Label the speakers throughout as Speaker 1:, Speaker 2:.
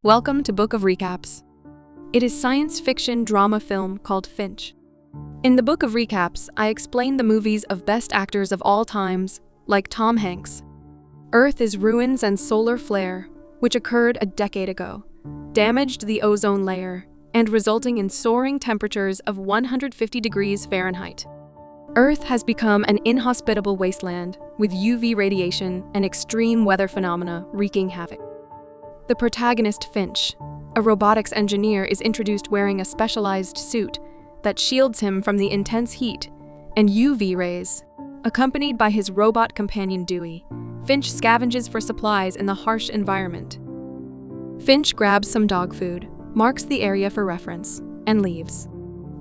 Speaker 1: Welcome to Book of Recaps. It is science fiction drama film called Finch. In the Book of Recaps, I explain the movies of best actors of all times, like Tom Hanks. Earth is ruins and solar flare, which occurred a decade ago, damaged the ozone layer, and resulting in soaring temperatures of 150 degrees Fahrenheit. Earth has become an inhospitable wasteland, with UV radiation and extreme weather phenomena wreaking havoc. The protagonist, Finch, a robotics engineer, is introduced wearing a specialized suit that shields him from the intense heat and UV rays. Accompanied by his robot companion Dewey, Finch scavenges for supplies in the harsh environment. Finch grabs some dog food, marks the area for reference, and leaves.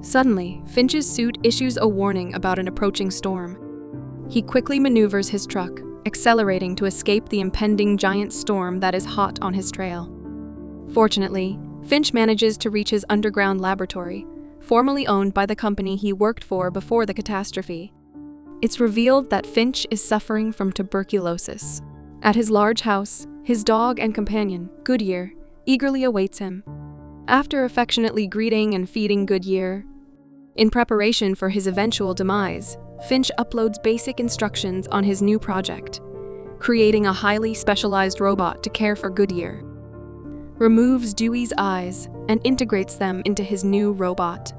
Speaker 1: Suddenly, Finch's suit issues a warning about an approaching storm. He quickly maneuvers his truck, accelerating to escape the impending giant storm that is hot on his trail. Fortunately, Finch manages to reach his underground laboratory, formerly owned by the company he worked for before the catastrophe. It's revealed that Finch is suffering from tuberculosis. At his large house, his dog and companion, Goodyear, eagerly awaits him. After affectionately greeting and feeding Goodyear, in preparation for his eventual demise, Finch uploads basic instructions on his new project, creating a highly specialized robot to care for Goodyear, removes Dewey's eyes, and integrates them into his new robot.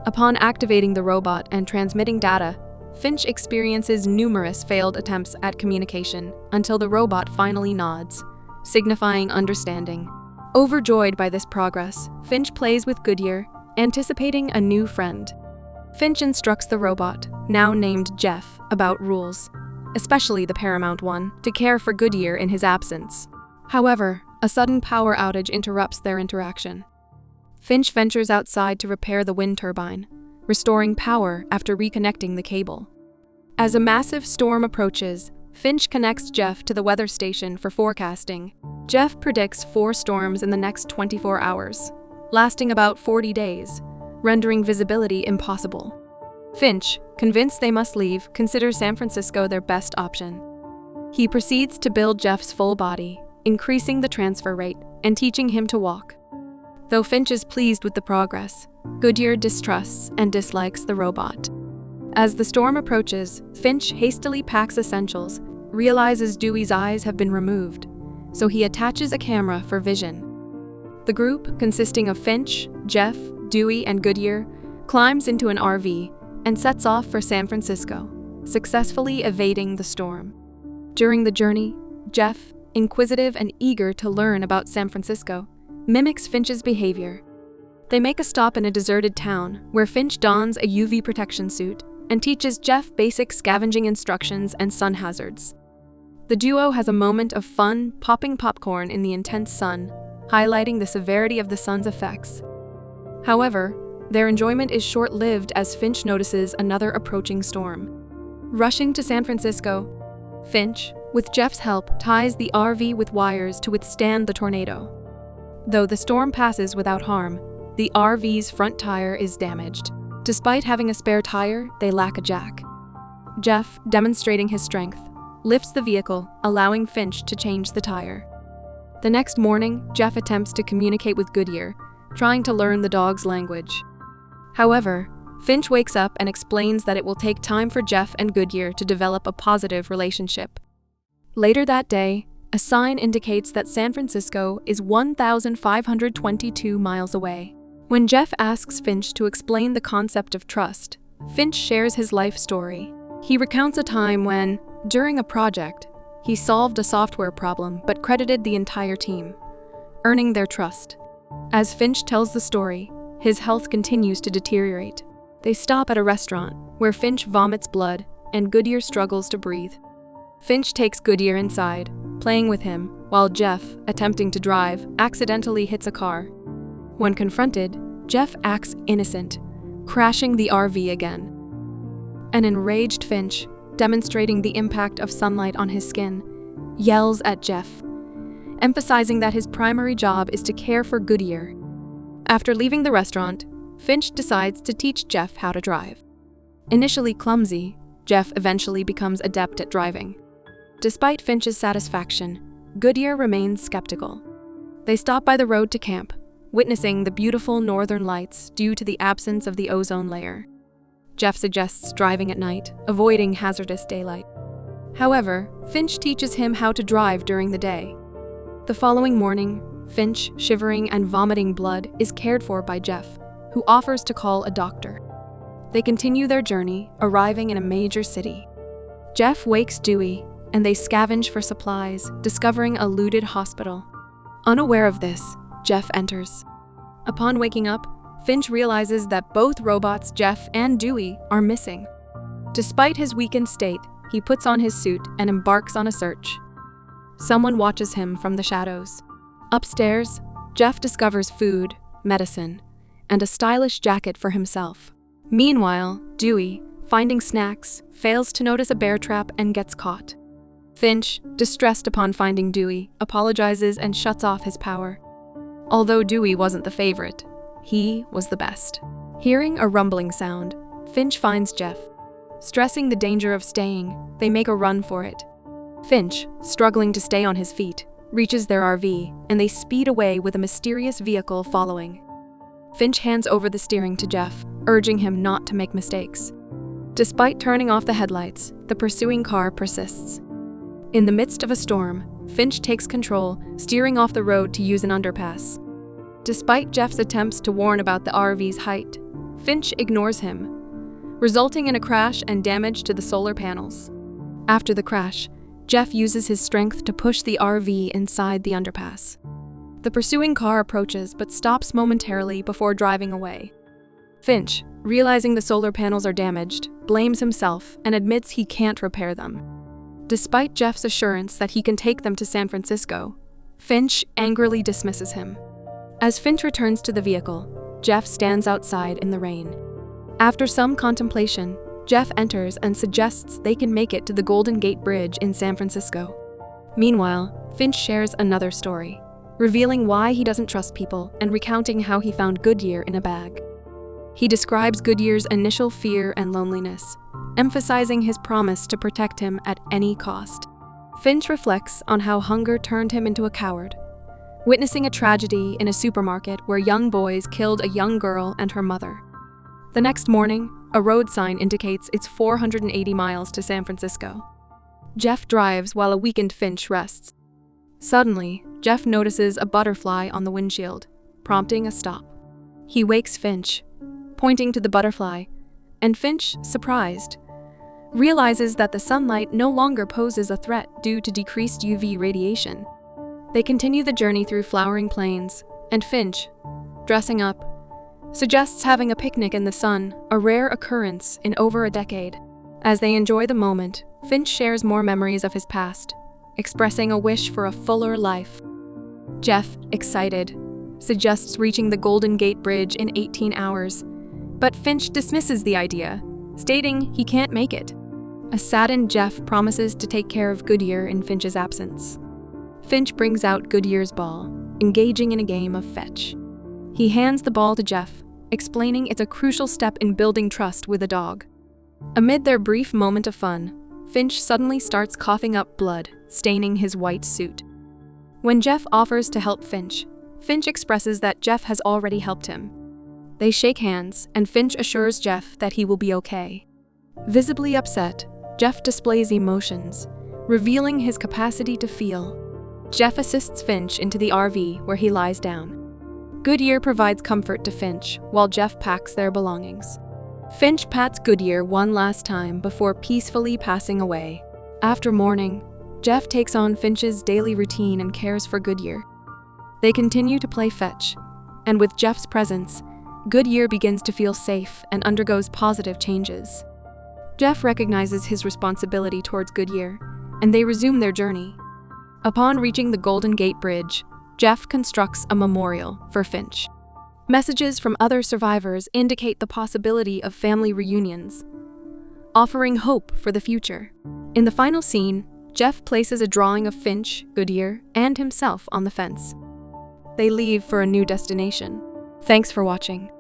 Speaker 1: Upon activating the robot and transmitting data, Finch experiences numerous failed attempts at communication until the robot finally nods, signifying understanding. Overjoyed by this progress, Finch plays with Goodyear, anticipating a new friend. Finch instructs the robot, now named Jeff, about rules, especially the paramount one, to care for Goodyear in his absence. However, a sudden power outage interrupts their interaction. Finch ventures outside to repair the wind turbine, restoring power after reconnecting the cable. As a massive storm approaches, Finch connects Jeff to the weather station for forecasting. Jeff predicts 4 storms in the next 24 hours, lasting about 40 days, rendering visibility impossible. Finch, convinced they must leave, considers San Francisco their best option. He proceeds to build Jeff's full body, increasing the transfer rate and teaching him to walk. Though Finch is pleased with the progress, Goodyear distrusts and dislikes the robot. As the storm approaches, Finch hastily packs essentials, realizes Dewey's eyes have been removed, so he attaches a camera for vision. The group, consisting of Finch, Jeff, Dewey, and Goodyear, climbs into an RV and sets off for San Francisco, successfully evading the storm. During the journey, Jeff, inquisitive and eager to learn about San Francisco, mimics Finch's behavior. They make a stop in a deserted town, where Finch dons a UV protection suit and teaches Jeff basic scavenging instructions and sun hazards. The duo has a moment of fun, popping popcorn in the intense sun, highlighting the severity of the sun's effects. However, their enjoyment is short-lived as Finch notices another approaching storm. Rushing to San Francisco, Finch, with Jeff's help, ties the RV with wires to withstand the tornado. Though the storm passes without harm, the RV's front tire is damaged. Despite having a spare tire, they lack a jack. Jeff, demonstrating his strength, lifts the vehicle, allowing Finch to change the tire. The next morning, Jeff attempts to communicate with Goodyear, trying to learn the dog's language. However, Finch wakes up and explains that it will take time for Jeff and Goodyear to develop a positive relationship. Later that day, a sign indicates that San Francisco is 1,522 miles away. When Jeff asks Finch to explain the concept of trust, Finch shares his life story. He recounts a time when, during a project, he solved a software problem but credited the entire team, earning their trust. As Finch tells the story, his health continues to deteriorate. They stop at a restaurant, where Finch vomits blood and Goodyear struggles to breathe. Finch takes Goodyear inside, playing with him, while Jeff, attempting to drive, accidentally hits a car. When confronted, Jeff acts innocent, crashing the RV again. An enraged Finch, demonstrating the impact of sunlight on his skin, yells at Jeff, emphasizing that his primary job is to care for Goodyear. After leaving the restaurant, Finch decides to teach Jeff how to drive. Initially clumsy, Jeff eventually becomes adept at driving. Despite Finch's satisfaction, Goodyear remains skeptical. They stop by the road to camp, witnessing the beautiful northern lights due to the absence of the ozone layer. Jeff suggests driving at night, avoiding hazardous daylight. However, Finch teaches him how to drive during the day. The following morning, Finch, shivering and vomiting blood, is cared for by Jeff, who offers to call a doctor. They continue their journey, arriving in a major city. Jeff wakes Dewey, and they scavenge for supplies, discovering a looted hospital. Unaware of this, Jeff enters. Upon waking up, Finch realizes that both robots, Jeff and Dewey, are missing. Despite his weakened state, he puts on his suit and embarks on a search. Someone watches him from the shadows. Upstairs, Jeff discovers food, medicine, and a stylish jacket for himself. Meanwhile, Dewey, finding snacks, fails to notice a bear trap and gets caught. Finch, distressed upon finding Dewey, apologizes and shuts off his power. Although Dewey wasn't the favorite, he was the best. Hearing a rumbling sound, Finch finds Jeff. Stressing the danger of staying, they make a run for it. Finch, struggling to stay on his feet, reaches their RV, and they speed away with a mysterious vehicle following. Finch hands over the steering to Jeff, urging him not to make mistakes. Despite turning off the headlights, the pursuing car persists. In the midst of a storm, Finch takes control, steering off the road to use an underpass. Despite Jeff's attempts to warn about the RV's height, Finch ignores him, resulting in a crash and damage to the solar panels. After the crash, Jeff uses his strength to push the RV inside the underpass. The pursuing car approaches but stops momentarily before driving away. Finch, realizing the solar panels are damaged, blames himself and admits he can't repair them. Despite Jeff's assurance that he can take them to San Francisco, Finch angrily dismisses him. As Finch returns to the vehicle, Jeff stands outside in the rain. After some contemplation, Jeff enters and suggests they can make it to the Golden Gate Bridge in San Francisco. Meanwhile, Finch shares another story, revealing why he doesn't trust people and recounting how he found Goodyear in a bag. He describes Goodyear's initial fear and loneliness, emphasizing his promise to protect him at any cost. Finch reflects on how hunger turned him into a coward, witnessing a tragedy in a supermarket where young boys killed a young girl and her mother. The next morning, a road sign indicates it's 480 miles to San Francisco. Jeff drives while a weakened Finch rests. Suddenly, Jeff notices a butterfly on the windshield, prompting a stop. He wakes Finch, pointing to the butterfly, and Finch, surprised, realizes that the sunlight no longer poses a threat due to decreased UV radiation. They continue the journey through flowering plains, and Finch, dressing up, suggests having a picnic in the sun, a rare occurrence in over a decade. As they enjoy the moment, Finch shares more memories of his past, expressing a wish for a fuller life. Jeff, excited, suggests reaching the Golden Gate Bridge in 18 hours, but Finch dismisses the idea, stating he can't make it. A saddened Jeff promises to take care of Goodyear in Finch's absence. Finch brings out Goodyear's ball, engaging in a game of fetch. He hands the ball to Jeff, explaining it's a crucial step in building trust with a dog. Amid their brief moment of fun, Finch suddenly starts coughing up blood, staining his white suit. When Jeff offers to help Finch, Finch expresses that Jeff has already helped him. They shake hands, and Finch assures Jeff that he will be okay. Visibly upset, Jeff displays emotions, revealing his capacity to feel. Jeff assists Finch into the RV where he lies down. Goodyear provides comfort to Finch while Jeff packs their belongings. Finch pats Goodyear one last time before peacefully passing away. After mourning, Jeff takes on Finch's daily routine and cares for Goodyear. They continue to play fetch, and with Jeff's presence, Goodyear begins to feel safe and undergoes positive changes. Jeff recognizes his responsibility towards Goodyear, and they resume their journey. Upon reaching the Golden Gate Bridge, Jeff constructs a memorial for Finch. Messages from other survivors indicate the possibility of family reunions, offering hope for the future. In the final scene, Jeff places a drawing of Finch, Goodyear, and himself on the fence. They leave for a new destination. Thanks for watching.